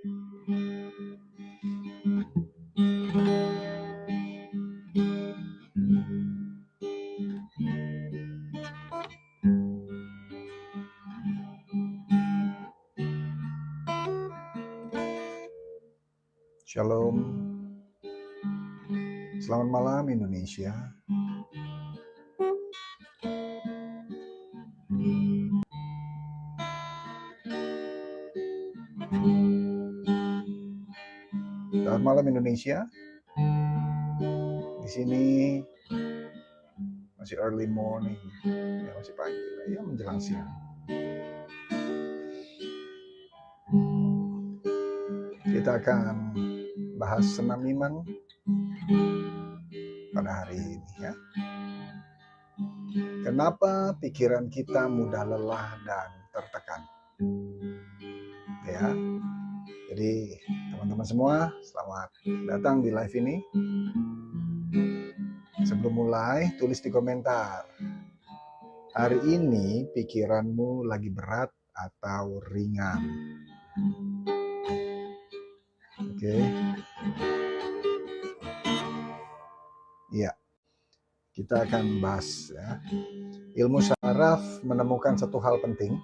Shalom. Selamat malam Indonesia. Selamat malam Indonesia. Di sini masih early morning, ya masih pagi, ya menjelang siang. Kita akan bahas senam iman pada hari ini ya. Kenapa pikiran kita mudah lelah dan tertekan? Ya. Jadi teman-teman semua, selamat datang di live ini. Sebelum mulai, tulis di komentar. Hari ini pikiranmu lagi berat atau ringan? Oke. Iya. Kita akan bahas ya. Ilmu saraf menemukan satu hal penting.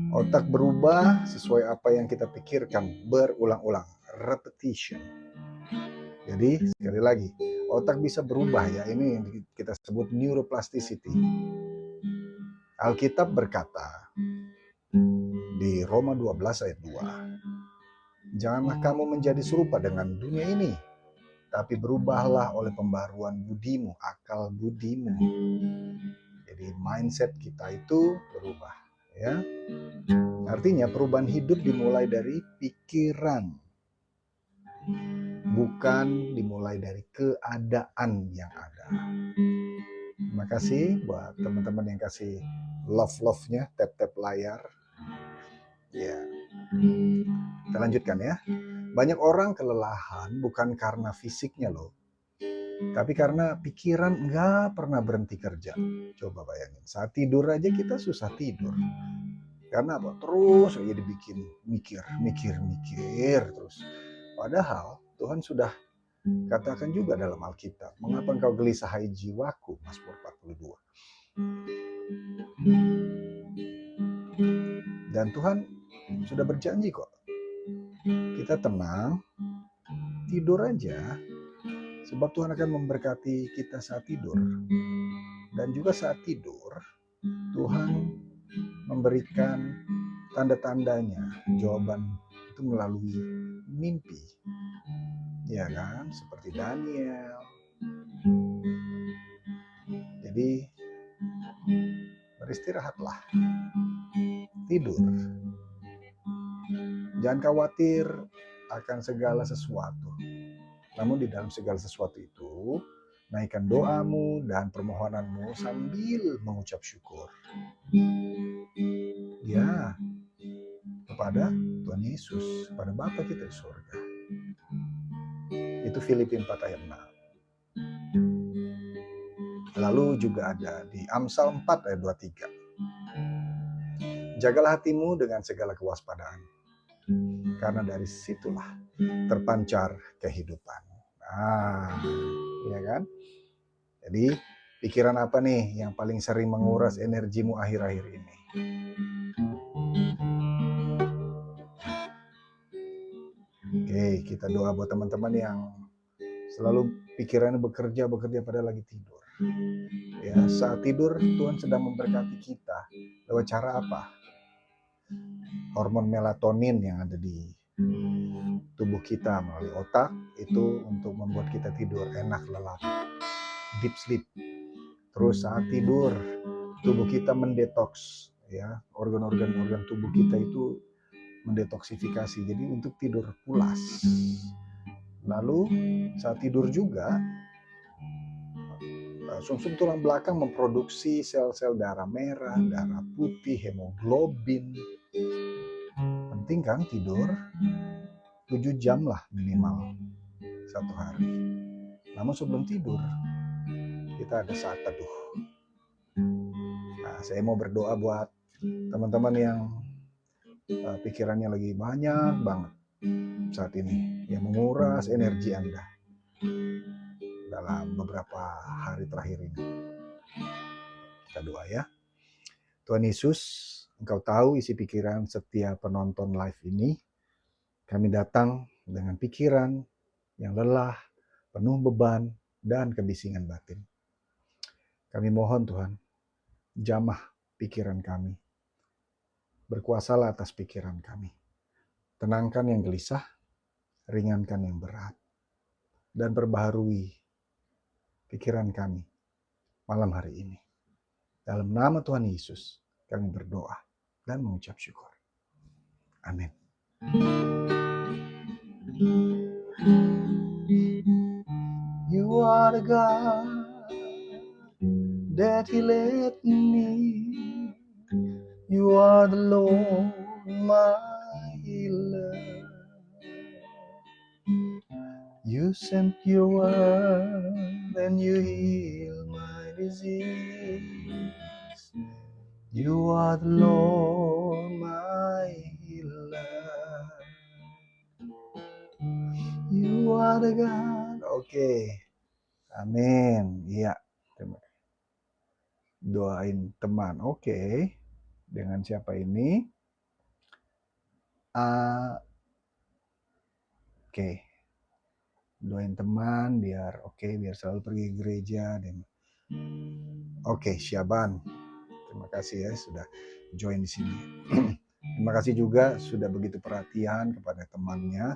Otak berubah sesuai apa yang kita pikirkan berulang-ulang. Repetition. Jadi sekali lagi, otak bisa berubah ya. Ini yang kita sebut neuroplasticity. Alkitab berkata di Roma 12 ayat 2. Janganlah kamu menjadi serupa dengan dunia ini, tapi berubahlah oleh pembaruan budimu, akal budimu. Jadi mindset kita itu berubah ya. Artinya perubahan hidup dimulai dari pikiran, bukan dimulai dari keadaan yang ada. Terima kasih buat teman-teman yang kasih love-nya, tap-tap layar. Ya. Kita lanjutkan ya. Banyak orang kelelahan bukan karena fisiknya loh, tapi karena pikiran nggak pernah berhenti kerja. Coba bayangin, saat tidur aja kita susah tidur. Karena apa? Terus aja dibikin mikir terus. Padahal Tuhan sudah katakan juga dalam Alkitab, mengapa engkau gelisahai jiwaku, Mazmur 42. Dan Tuhan sudah berjanji kok, kita tenang, tidur aja, sebab Tuhan akan memberkati kita saat tidur. Dan juga saat tidur, Tuhan memberikan tanda-tandanya, jawaban itu melalui mimpi. Ya kan, seperti Daniel. Jadi beristirahatlah, tidur. Jangan khawatir akan segala sesuatu. Namun di dalam segala sesuatu itu, naikkan doamu dan permohonanmu sambil mengucap syukur. Ya, kepada Tuhan Yesus, kepada Bapa kita di surga. Itu Filipi 4 ayat 6. Lalu juga ada di Amsal 4 ayat 23. Jagalah hatimu dengan segala kewaspadaan, karena dari situlah terpancar kehidupan. Nah, ya kan? Jadi, pikiran apa nih yang paling sering menguras energimu akhir-akhir ini? Oke, kita doa buat teman-teman yang selalu pikirannya bekerja padahal lagi tidur. Ya, saat tidur Tuhan sedang memberkati kita. Lewat cara apa? Hormon melatonin yang ada di tubuh kita melalui otak itu untuk membuat kita tidur enak, lelap, deep sleep. Terus saat tidur tubuh kita mendetoks ya, organ-organ tubuh kita itu mendetoksifikasi, jadi untuk tidur pulas. Lalu saat tidur juga sumsum tulang belakang memproduksi sel-sel darah merah, darah putih, hemoglobin. Penting kan tidur 7 jam lah minimal satu hari. Namun sebelum tidur kita ada saat teduh. Nah, saya mau berdoa buat teman-teman yang pikirannya lagi banyak banget saat ini yang menguras energi Anda dalam beberapa hari terakhir ini. Kita doa ya. Tuhan Yesus, Engkau tahu isi pikiran setiap penonton live ini. Kami datang dengan pikiran yang lelah, penuh beban, dan kebisingan batin. Kami mohon Tuhan, jamah pikiran kami. Berkuasalah atas pikiran kami. Tenangkan yang gelisah, ringankan yang berat, dan perbaharui pikiran kami malam hari ini. Dalam nama Tuhan Yesus, kami berdoa dan mengucap syukur. Amin. You are the God that healeth me. You are the Lord, my healer. You sent your word and you heal my disease. You are the Lord, my healer. You are the God. Oke. Amin. Iya. Doain teman. Oke. Dengan siapa ini? Oke. Doain teman biar biar selalu pergi ke gereja. Oke, Syaban. Terima kasih ya sudah join di sini. Terima kasih juga sudah begitu perhatian kepada temannya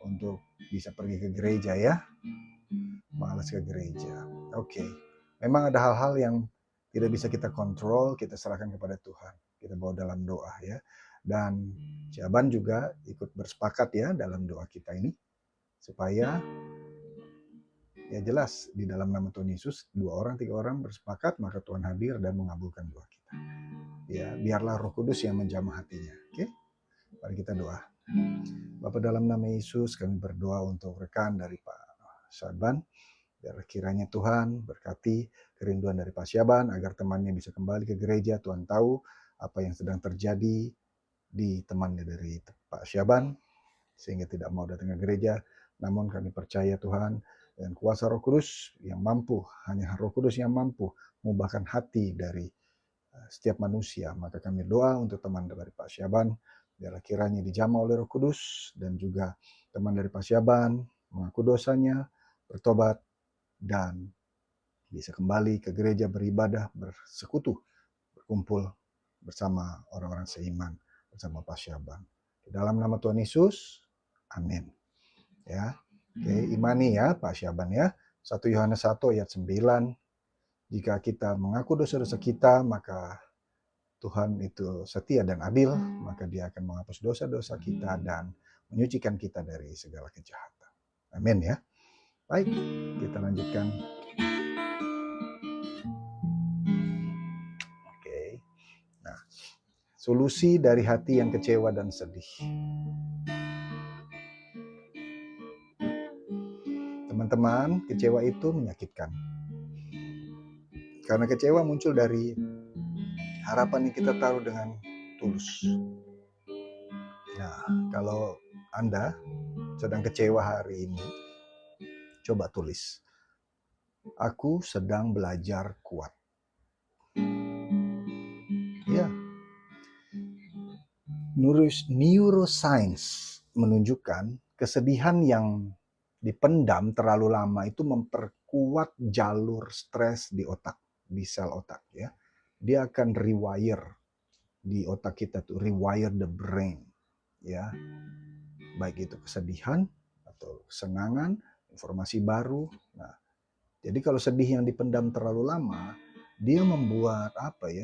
untuk bisa pergi ke gereja ya. Malas ke gereja. Oke. Memang ada hal-hal yang tidak bisa kita kontrol, kita serahkan kepada Tuhan. Kita bawa dalam doa ya. Dan Syaban juga ikut bersepakat ya dalam doa kita ini. Supaya ya jelas di dalam nama Tuhan Yesus 2 orang 3 orang bersepakat maka Tuhan hadir dan mengabulkan doa kita. Ya, biarlah Roh Kudus yang menjamah hatinya. Oke? Mari kita doa. Bapa dalam nama Yesus kami berdoa untuk rekan dari Pak Syaban. Biar kiranya Tuhan berkati kerinduan dari Pak Syaban agar temannya bisa kembali ke gereja. Tuhan tahu apa yang sedang terjadi di temannya dari Pak Syaban sehingga tidak mau datang ke gereja. Namun kami percaya Tuhan dan kuasa Roh Kudus yang mampu, hanya Roh Kudus yang mampu mengubahkan hati dari setiap manusia. Maka kami doa untuk teman dari Pak Syaban, biarlah kiranya dijamah oleh Roh Kudus dan juga teman dari Pak Syaban mengaku dosanya, bertobat dan bisa kembali ke gereja beribadah, bersekutu, berkumpul bersama orang-orang seiman bersama Pak Syaban. Di dalam nama Tuhan Yesus, amin. Ya, oke, imani ya Pak Syaban ya. 1 Yohanes 1 ayat 9. Jika kita mengaku dosa-dosa kita, maka Tuhan itu setia dan adil, maka Dia akan menghapus dosa-dosa kita dan menyucikan kita dari segala kejahatan. Amin ya. Baik, kita lanjutkan. Oke. Nah, solusi dari hati yang kecewa dan sedih. Teman-teman, kecewa itu menyakitkan. Karena kecewa muncul dari harapan yang kita taruh dengan tulus. Nah, kalau Anda sedang kecewa hari ini, coba tulis. Aku sedang belajar kuat. Ya. Neuroscience menunjukkan kesedihan yang dipendam terlalu lama itu memperkuat jalur stres di otak, di sel otak ya. Dia akan rewire di otak kita tuh, rewire the brain ya. Baik itu kesedihan atau kesenangan, informasi baru. Nah, jadi kalau sedih yang dipendam terlalu lama, dia membuat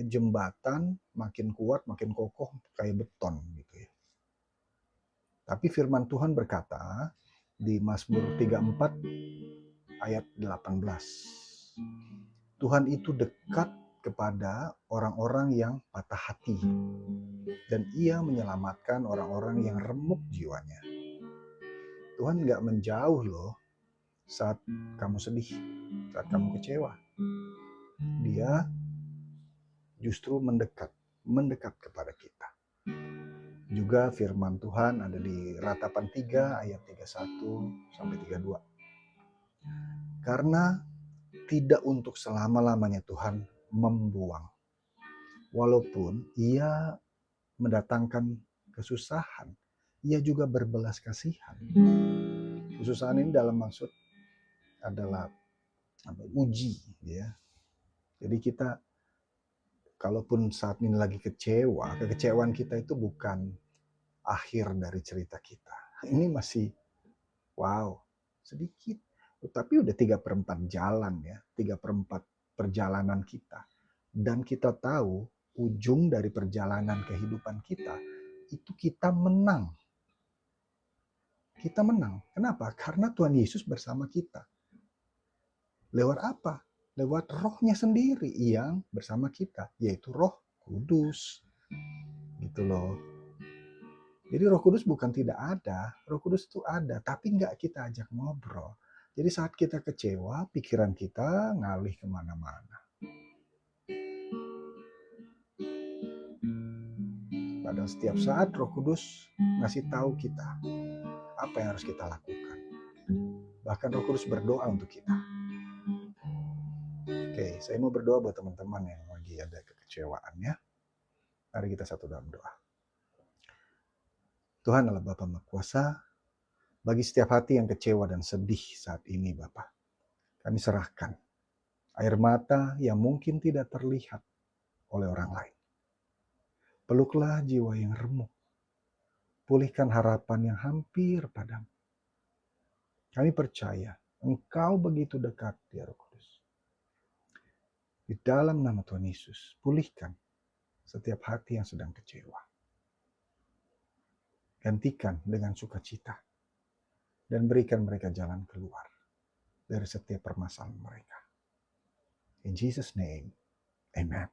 jembatan makin kuat, makin kokoh kayak beton gitu ya. Tapi firman Tuhan berkata di Mazmur 34 ayat 18. Tuhan itu dekat kepada orang-orang yang patah hati dan Ia menyelamatkan orang-orang yang remuk jiwanya. Tuhan nggak menjauh loh saat kamu sedih, saat kamu kecewa. Dia justru mendekat kepada kita. Juga firman Tuhan ada di Ratapan 3 ayat 31 sampai 32. Karena tidak untuk selama-lamanya Tuhan membuang. Walaupun ia mendatangkan kesusahan, ia juga berbelas kasihan. Kesusahan ini dalam maksud adalah uji, ya. Jadi kita kalaupun saat ini lagi kecewa, kekecewaan kita itu bukan akhir dari cerita kita. Ini masih wow, sedikit. Tapi udah 3/4 jalan ya, 3/4 perjalanan kita. Dan kita tahu ujung dari perjalanan kehidupan kita, itu kita menang. Kita menang. Kenapa? Karena Tuhan Yesus bersama kita. Lewat apa? Lewat rohnya sendiri yang bersama kita, yaitu Roh Kudus. Gitu loh. Jadi Roh Kudus bukan tidak ada, Roh Kudus itu ada, tapi nggak kita ajak ngobrol. Jadi saat kita kecewa, pikiran kita ngalih kemana-mana. Padahal setiap saat Roh Kudus ngasih tahu kita apa yang harus kita lakukan. Bahkan Roh Kudus berdoa untuk kita. Oke, saya mau berdoa buat teman-teman yang lagi ada kekecewaan ya. Mari kita satu dalam doa. Tuhan adalah Bapa Maha Kuasa, bagi setiap hati yang kecewa dan sedih saat ini Bapa, kami serahkan air mata yang mungkin tidak terlihat oleh orang lain. Peluklah jiwa yang remuk, pulihkan harapan yang hampir padam. Kami percaya Engkau begitu dekat ya Roh Kudus. Di dalam nama Tuhan Yesus, pulihkan setiap hati yang sedang kecewa. Gantikan dengan sukacita dan berikan mereka jalan keluar dari setiap permasalahan mereka. In Jesus' name, amen.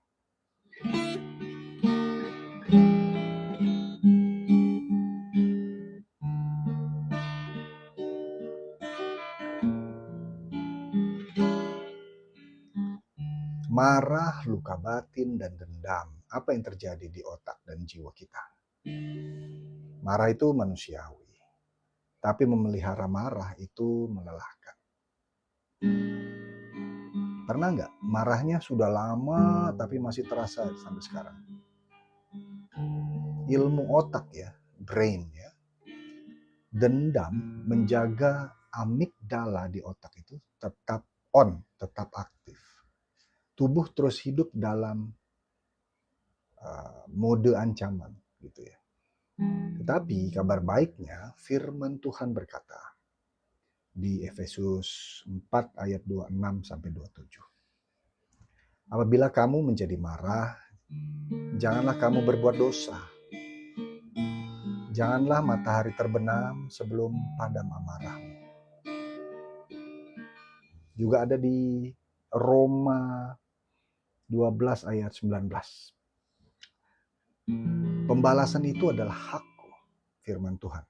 Marah, luka batin, dan dendam. Apa yang terjadi di otak dan jiwa kita? Marah itu manusiawi. Tapi memelihara marah itu melelahkan. Pernah nggak marahnya sudah lama tapi masih terasa sampai sekarang? Ilmu otak ya, brain ya. Dendam menjaga amigdala di otak itu tetap on, tetap aktif. Tubuh terus hidup dalam mode ancaman gitu ya. Tetapi kabar baiknya firman Tuhan berkata di Efesus 4 ayat 26 sampai 27. Apabila kamu menjadi marah, janganlah kamu berbuat dosa. Janganlah matahari terbenam sebelum padam amarahmu. Juga ada di Roma 12 ayat 19. Pembalasan itu adalah hakku, firman Tuhan.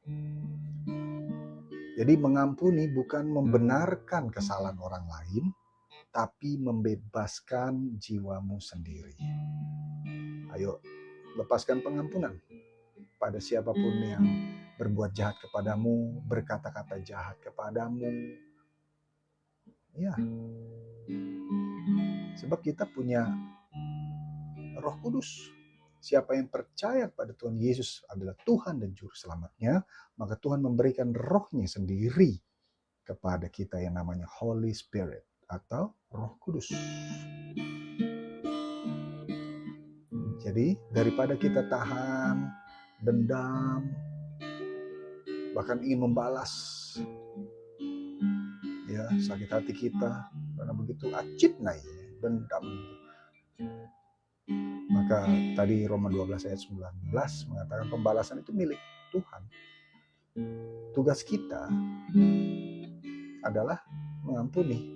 Jadi mengampuni bukan membenarkan kesalahan orang lain, tapi membebaskan jiwamu sendiri. Ayo, lepaskan pengampunan pada siapapun yang berbuat jahat kepadamu, berkata-kata jahat kepadamu. Ya, sebab kita punya Roh Kudus. Siapa yang percaya pada Tuhan Yesus adalah Tuhan dan Juru Selamatnya, maka Tuhan memberikan rohnya sendiri kepada kita yang namanya Holy Spirit atau Roh Kudus. Jadi daripada kita tahan, dendam, bahkan ingin membalas ya sakit hati kita karena begitu acitnai, dendam. Maka tadi Roma 12 ayat 19 mengatakan pembalasan itu milik Tuhan. Tugas kita adalah mengampuni,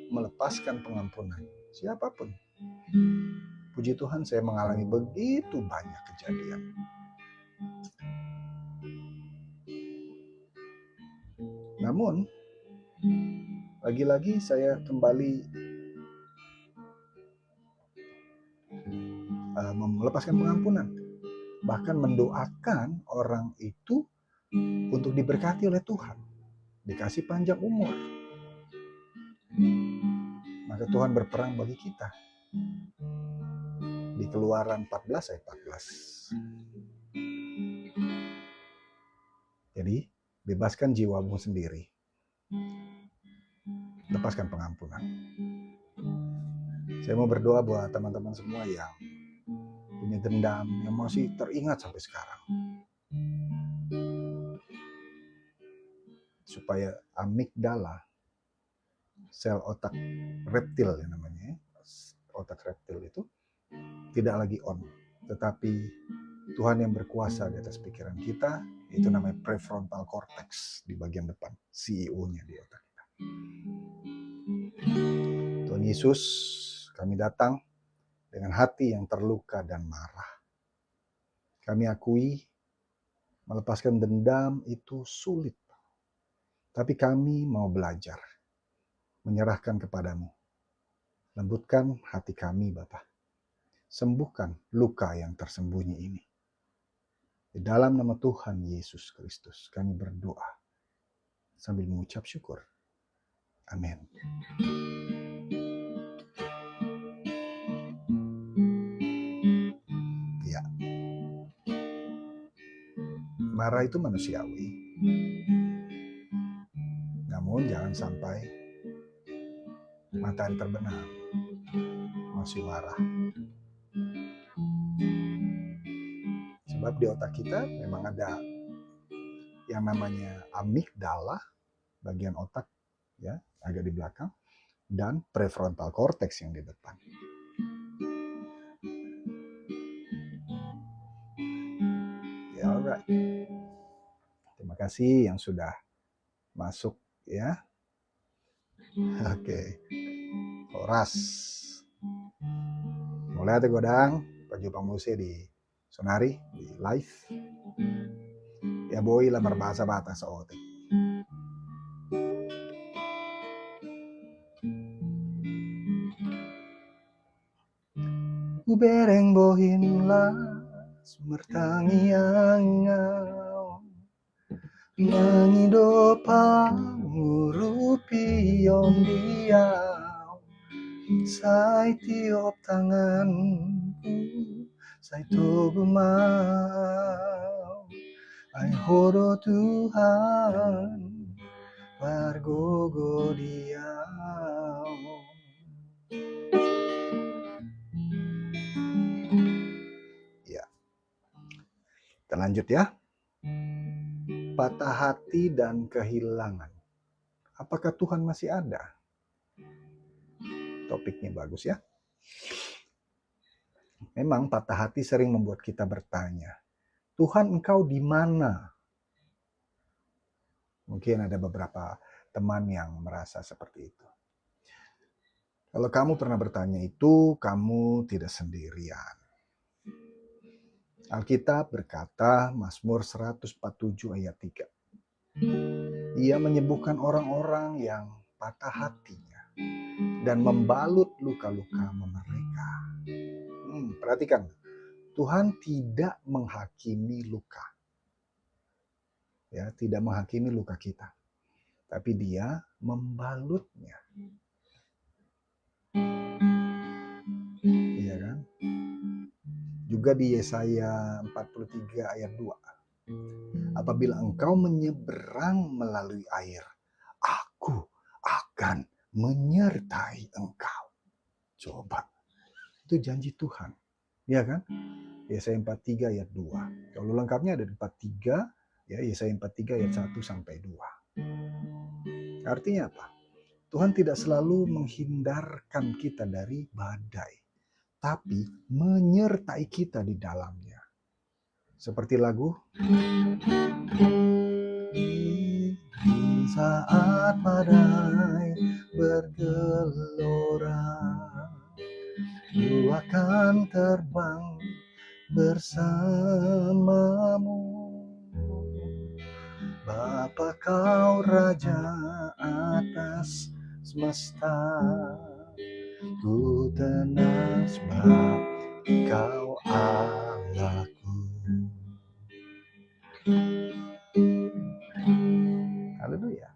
melepaskan pengampunan siapapun. Puji Tuhan saya mengalami begitu banyak kejadian. Namun lagi-lagi saya kembali melepaskan pengampunan. bahkan mendoakan orang itu untuk diberkati oleh Tuhan, dikasih panjang umur. Maka Tuhan berperang bagi kita. Di Keluaran 14 ayat 14. Jadi, bebaskan jiwamu sendiri. Lepaskan pengampunan. Saya mau berdoa buat teman-teman semua yang punya dendam, yang masih teringat sampai sekarang. Supaya amigdala, sel otak reptil yang namanya, otak reptil itu tidak lagi on, tetapi Tuhan yang berkuasa di atas pikiran kita, itu namanya prefrontal cortex di bagian depan, CEO-nya di otak kita. Tuhan Yesus, kami datang dengan hati yang terluka dan marah. Kami akui melepaskan dendam itu sulit, tapi kami mau belajar menyerahkan kepadamu. Lembutkan hati kami, Bapa. Sembuhkan luka yang tersembunyi ini. Di dalam nama Tuhan Yesus Kristus, kami berdoa sambil mengucap syukur. Amin. Ya. Marah itu manusiawi. Namun jangan sampai matahari terbenam masih marah. Sebab di otak kita memang ada yang namanya amigdala, bagian otak ya, agak di belakang, dan prefrontal cortex yang di depan. Ya, alright. Terima kasih yang sudah masuk ya. Oke. Horas. Mulai godang Pak Pangmuse di Sonari di live. Ya boy lah berbahasa bata sa otik. Ubereng bohinlah mertangiangau mangidopang ngurupion diau sai tiop tanganku sai togumau ai horo Tuhan pargogo diau. Ya, kita lanjut ya. Patah hati dan kehilangan. Apakah Tuhan masih ada? Topiknya bagus ya. Memang patah hati sering membuat kita bertanya, Tuhan engkau di mana? Mungkin ada beberapa teman yang merasa seperti itu. Kalau kamu pernah bertanya itu, kamu tidak sendirian. Alkitab berkata, Mazmur 147 ayat 3. Ia menyembuhkan orang-orang yang patah hatinya dan membalut luka-luka mereka. Perhatikan, Tuhan tidak menghakimi luka. Ya, tidak menghakimi luka kita. Tapi Dia membalutnya. Iya kan? Juga di Yesaya 43 ayat 2. Apabila engkau menyeberang melalui air, aku akan menyertai engkau. Coba. Itu janji Tuhan. Ya kan? Yesaya 43 ayat 2. Kalau lengkapnya ada di 43, ya Yesaya 43 ayat 1 sampai 2. Artinya apa? Tuhan tidak selalu menghindarkan kita dari badai, tapi menyertai kita di dalamnya. Seperti lagu, saat badai bergelora, Ku akan terbang bersamamu. Bapa kau Raja atas semesta, ku tenang sebab kau Allahku. Haleluya.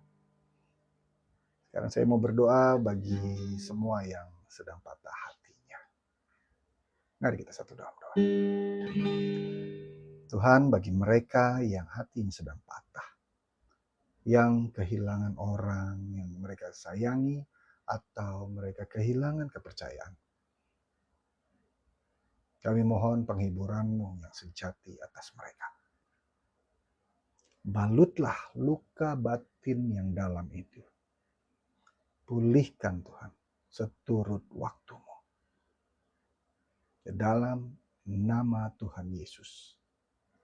Sekarang saya mau berdoa bagi semua yang sedang patah hatinya. Mari kita satu dalam doa. Tuhan, bagi mereka yang hatinya sedang patah, yang kehilangan orang yang mereka sayangi, atau mereka kehilangan kepercayaan, kami mohon penghiburan-Mu yang sejati atas mereka. Balutlah luka batin yang dalam itu. Pulihkan Tuhan seturut waktu-Mu. Di dalam nama Tuhan Yesus.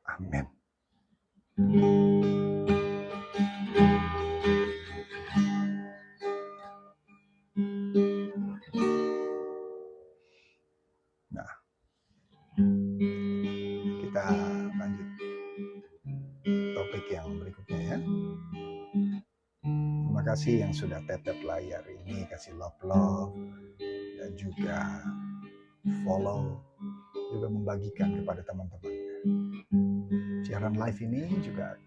Amin. Nah, kita lanjut topik yang berikutnya ya. Terima kasih yang sudah tetap layar ini, kasih love, dan juga follow, juga membagikan kepada teman-teman. Siaran live ini juga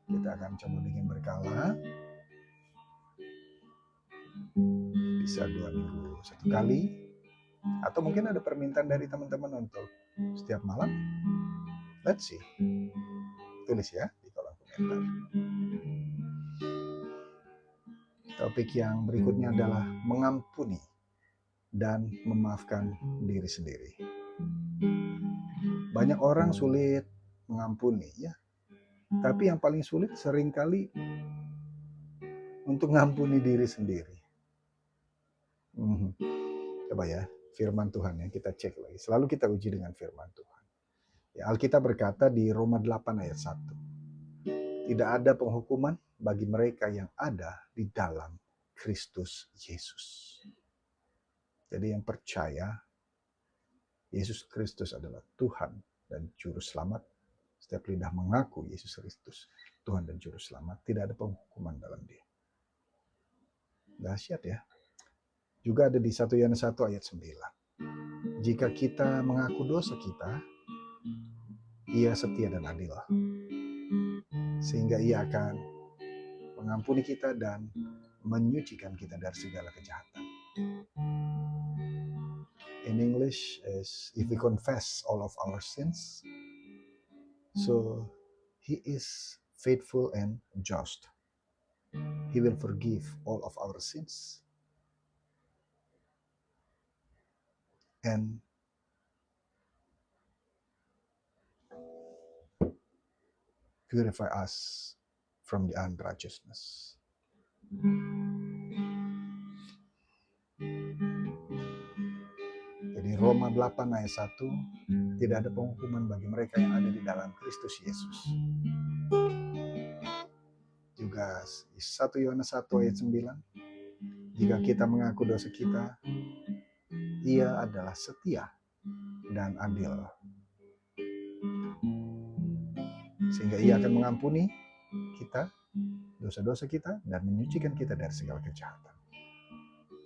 kita akan coba bikin berkala. Bisa 2 minggu 1 kali. Atau mungkin ada permintaan dari teman-teman untuk setiap malam. Let's see. Tulis ya di kolom komentar. Topik yang berikutnya adalah mengampuni dan memaafkan diri sendiri. Banyak orang sulit mengampuni ya. Tapi yang paling sulit seringkali untuk mengampuni diri sendiri. Coba ya, firman Tuhan yang kita cek lagi. Selalu kita uji dengan firman Tuhan. Ya, Alkitab berkata di Roma 8 ayat 1. Tidak ada penghukuman bagi mereka yang ada di dalam Kristus Yesus. Jadi yang percaya Yesus Kristus adalah Tuhan dan Juru Selamat. Setiap lidah mengaku Yesus Kristus Tuhan dan Juru Selamat. Tidak ada penghukuman dalam Dia. Dahsyat ya. Juga ada di 1 Yohanes 1 ayat 9. Jika kita mengaku dosa kita, Ia setia dan adil. Sehingga Ia akan mengampuni kita dan menyucikan kita dari segala kejahatan. In English is, if we confess all of our sins, so He is faithful and just. He will forgive all of our sins and purify us from the unrighteousness. Jadi Roma 8 ayat 1, tidak ada penghukuman bagi mereka yang ada di dalam Kristus Yesus. Juga 1 Yohanes 1 ayat 9, jika kita mengaku dosa kita, Ia adalah setia dan adil, sehingga Ia akan mengampuni kita, dosa-dosa kita, dan menyucikan kita dari segala kejahatan.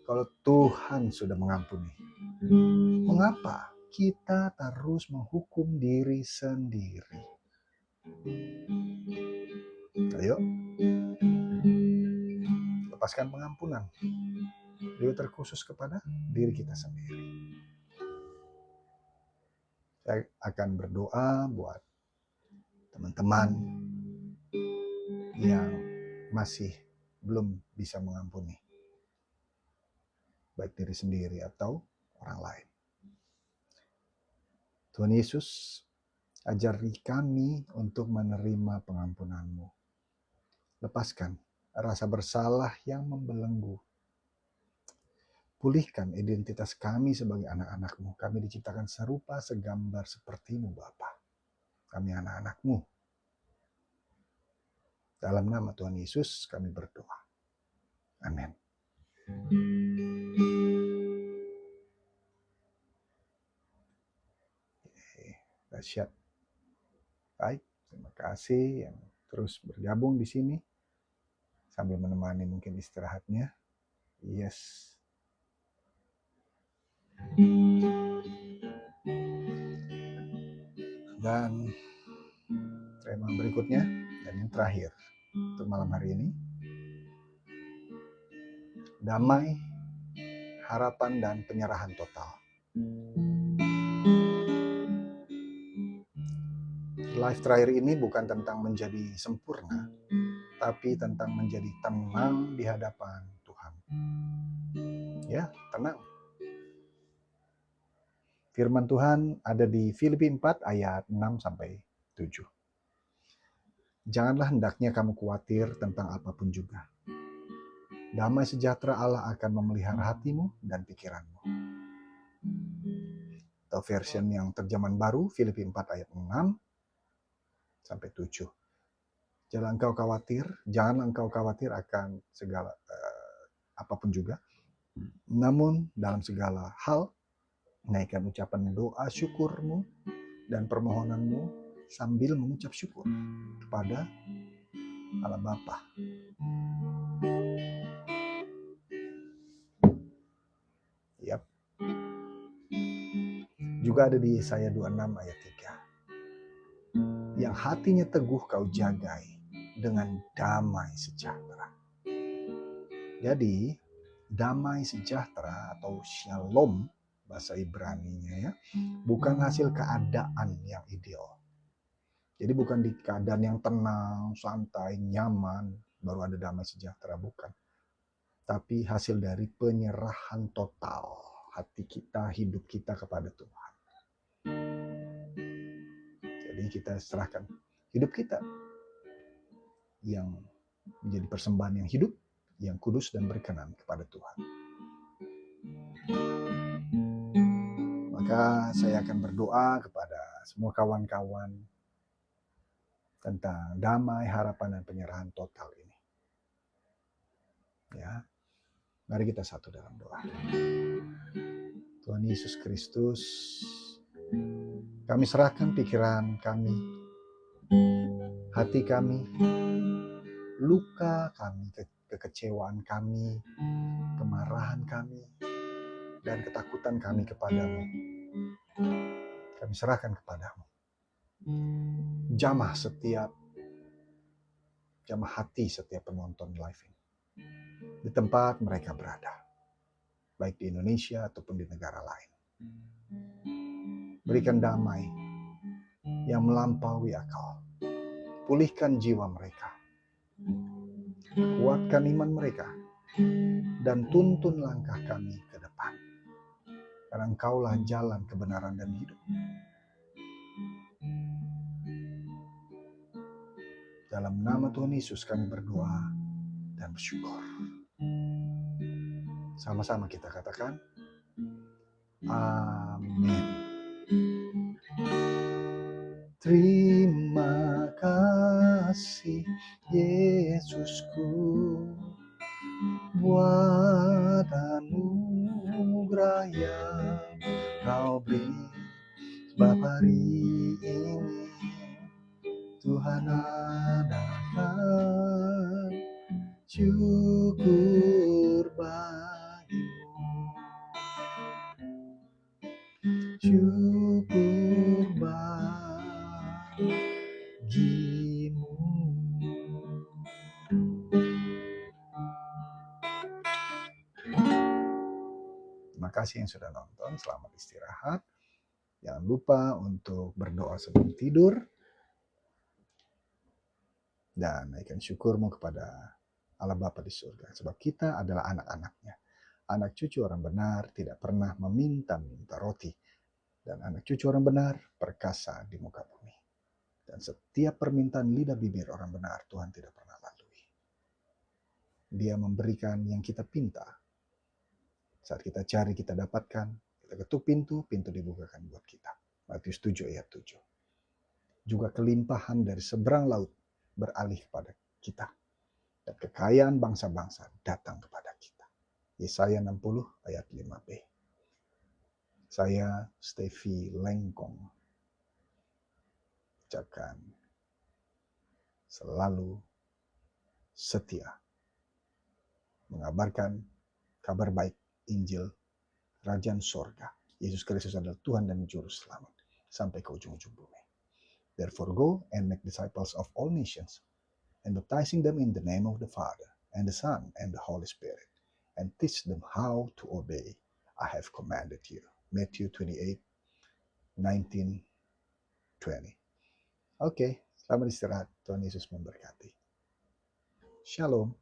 Kalau Tuhan sudah mengampuni, mengapa kita terus menghukum diri sendiri? Ayo, lepaskan pengampunan. Dia terkhusus kepada diri kita sendiri. Saya akan berdoa buat teman-teman yang masih belum bisa mengampuni, baik diri sendiri atau orang lain. Tuhan Yesus, ajari kami untuk menerima pengampunan-Mu. Lepaskan rasa bersalah yang membelenggu. Pulihkan identitas kami sebagai anak-anak-Mu. Kami diciptakan serupa segambar seperti-Mu, Bapa. Kami anak-anak-Mu. Dalam nama Tuhan Yesus kami berdoa. Amin. Dahsyat. Baik, terima kasih yang terus bergabung di sini sambil menemani mungkin istirahatnya. Yes. Dan saya tema berikutnya dan yang terakhir untuk malam hari ini. Damai, harapan, dan penyerahan total. Life terakhir ini bukan tentang menjadi sempurna, tapi tentang menjadi tenang di hadapan Tuhan. Ya, tenang. Firman Tuhan ada di Filipi 4 ayat 6-7. Janganlah hendaknya kamu khawatir tentang apapun juga. Damai sejahtera Allah akan memelihara hatimu dan pikiranmu. Atau version yang terjemahan baru, Filipi 4 ayat 6-7. Janganlah engkau khawatir akan segala apapun juga. Namun dalam segala hal, naikkan ucapan doa syukurmu dan permohonanmu sambil mengucap syukur kepada Allah Bapa. Yap. Juga ada di Yesaya 26 ayat 3. Yang hatinya teguh kau jagai dengan damai sejahtera. Jadi, damai sejahtera atau shalom bahasa Ibraninya ya, bukan hasil keadaan yang ideal. Jadi bukan di keadaan yang tenang, santai, nyaman baru ada damai sejahtera, bukan. Tapi hasil dari penyerahan total hati kita, hidup kita kepada Tuhan. Jadi kita serahkan hidup kita yang menjadi persembahan yang hidup, yang kudus dan berkenan kepada Tuhan. Maka saya akan berdoa kepada semua kawan-kawan tentang damai, harapan, dan penyerahan total ini. Ya, mari kita satu dalam doa. Tuhan Yesus Kristus, kami serahkan pikiran kami, hati kami, luka kami, kekecewaan kami, kemarahan kami, dan ketakutan kami kepadamu. Kami serahkan kepadamu. Jamah hati setiap penonton live ini. Di tempat mereka berada. Baik di Indonesia ataupun di negara lain. Berikan damai yang melampaui akal. Pulihkan jiwa mereka. Kuatkan iman mereka. Dan tuntun langkah kami ke depan. Karena Engkaulah jalan kebenaran dan hidup. Dalam nama Tuhan Yesus kami berdoa dan bersyukur. Sama-sama kita katakan, amin. Terima kasih Yesusku buat anugerah yang kau beri. Sebab hari ini Tuhan adakan syukur bagimu. Syukur bagimu. Terima kasih yang sudah nonton. Selamat istirahat. Jangan lupa untuk berdoa sebelum tidur. Dan naikkan syukurmu kepada Allah Bapa di surga. Sebab kita adalah anak-anaknya. Anak cucu orang benar tidak pernah meminta-minta roti. Dan anak cucu orang benar perkasa di muka bumi. Dan setiap permintaan lidah bibir orang benar Tuhan tidak pernah lalui. Dia memberikan yang kita pinta. Saat kita cari, kita dapatkan. Kita ketuk pintu, pintu dibukakan buat kita. Matius 7 ayat 7. Juga kelimpahan dari seberang laut beralih kepada kita. Dan kekayaan bangsa-bangsa datang kepada kita. Yesaya 60 ayat 5b. Saya Steffi Lengkong ucapkan selalu setia mengabarkan kabar baik Injil Kerajaan Sorga. Yesus Kristus adalah Tuhan dan Juru Selamat sampai ke ujung-ujung bumi. Therefore go and make disciples of all nations, and baptizing them in the name of the Father, and the Son, and the Holy Spirit, and teach them how to obey I have commanded you. Matthew 28:19-20. Oke, selamat istirahat. Tuhan Yesus memberkati. Shalom.